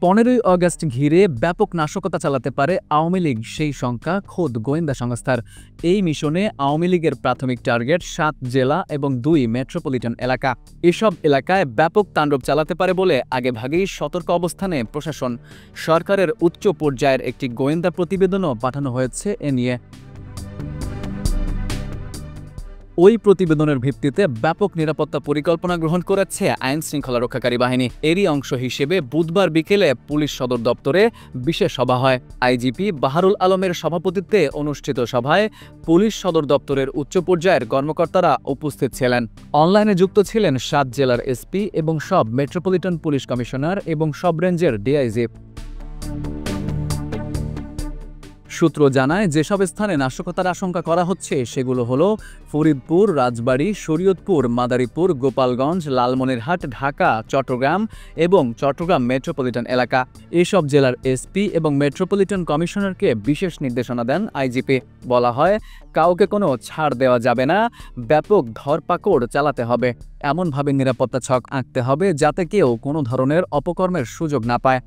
15ই August ঘিরে ব্যাপক নাশকতা চালাতে পারে আওয়ামী লীগ, সেই শঙ্কা খোদ গোয়েন্দা সংস্থার। এই মিশনে আওয়ামী লীগের প্রাথমিক টার্গেট 7 জেলা এবং 2 মেট্রোপলিটন এলাকা। এসব এলাকায় ব্যাপক তাণ্ডব চালাতে পারে বলে আগেভাগেই সতর্ক অবস্থানে প্রশাসন। সরকারের উচ্চ পর্যায়ের একটি গোয়েন্দা প্রতিবেদনও পাঠানো হয়েছে এ নিয়ে। ওই প্রতিবেদনের ভিত্তিতে ব্যাপক নিরাপত্তা পরিকল্পনা গ্রহণ করেছে আইন শৃঙ্খলা রক্ষাকারী বাহিনী। এরই অংশ হিসেবে বুধবার বিকেলে পুলিশ সদর দপ্তরে বিশেষ সভা হয়। আইজিপি বাহারুল আলমের সভাপতিত্বে অনুষ্ঠিত সভায় পুলিশ সদর দপ্তরের উচ্চ পর্যায়ের কর্মকর্তারা উপস্থিত ছিলেন। অনলাইনে যুক্ত ছিলেন 7 জেলার এসপি এবং সব মেট্রোপলিটন পুলিশ কমিশনার এবং সব রেঞ্জের ডিআইজি। সূত্র জানায়, যেসব স্থানে নাশকতার আশঙ্কা করা হচ্ছে সেগুলো হলো ফরিদপুর, রাজবাড়ী, শরীয়তপুর, মাদারীপুর, গোপালগঞ্জ, লালমনিরহাট, ঢাকা, চট্টগ্রাম এবং চট্টগ্রাম মেট্রোপলিটন এলাকা। এসব জেলার এসপি এবং মেট্রোপলিটন কমিশনারকে বিশেষ নির্দেশনা দেন আইজিপি। বলা হয়, কাউকে কোনো ছাড় দেওয়া যাবে না, ব্যাপক ধরপাকড় চালাতে হবে, এমনভাবে নিরাপত্তা ছক আঁকতে হবে যাতে কেউ কোনো ধরনের অপকর্মের সুযোগ না পায়।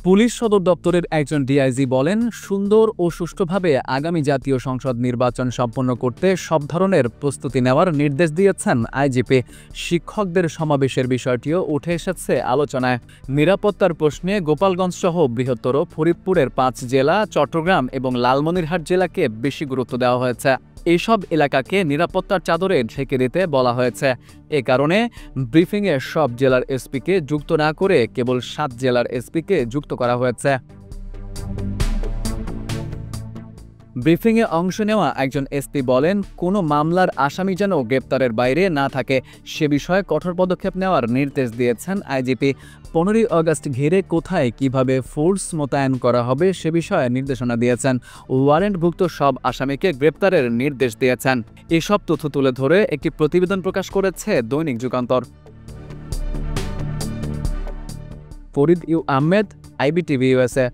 পুলিশ সদর দপ্তরের একজন ডিআইজি বলেন, সুন্দর ও সুষ্ঠুভাবে আগামী জাতীয় সংসদ নির্বাচন সম্পন্ন করতে সব ধরনের প্রস্তুতি নেওয়ার নির্দেশ দিয়েছেন আইজিপি। শিক্ষকদের সমাবেশের বিষয়টিও উঠে এসেছে আলোচনায়। নিরাপত্তার প্রশ্নে গোপালগঞ্জ সহ বৃহত্তর ফরিদপুরের 5 জেলা, চট্টগ্রাম এবং লালমনিরহাট জেলাকে বেশি গুরুত্ব দেওয়া হয়েছে। এইসব এলাকাকে নিরাপত্তার চাদরে ঢেকে দিতে বলা হয়েছে। এ কারণে ব্রিফিংয়ে সব জেলার এসপিকে যুক্ত না করে কেবল 7 জেলার এসপিকে যুক্ত করা হয়েছে। ব্রিফিংয়ে অংশ নেওয়া একজন এসপি বলেন, কোনো মামলার আসামি যেন গ্রেপ্তারের বাইরে না থাকে সে বিষয়ে কঠোর পদক্ষেপ নেওয়ার নির্দেশ দিয়েছেন আইজিপি। 15ই অগস্ট ঘিরে কোথায় কিভাবে ফোর্স মোতায়েন করা হবে সে বিষয়ে নির্দেশনা দিয়েছেন। ওয়ারেন্টভুক্ত সব আসামিকে গ্রেপ্তারের নির্দেশ দিয়েছেন। এসব তথ্য তুলে ধরে একটি প্রতিবেদন প্রকাশ করেছে দৈনিক Jugantor. Farid U Ahmed, IBTV USA।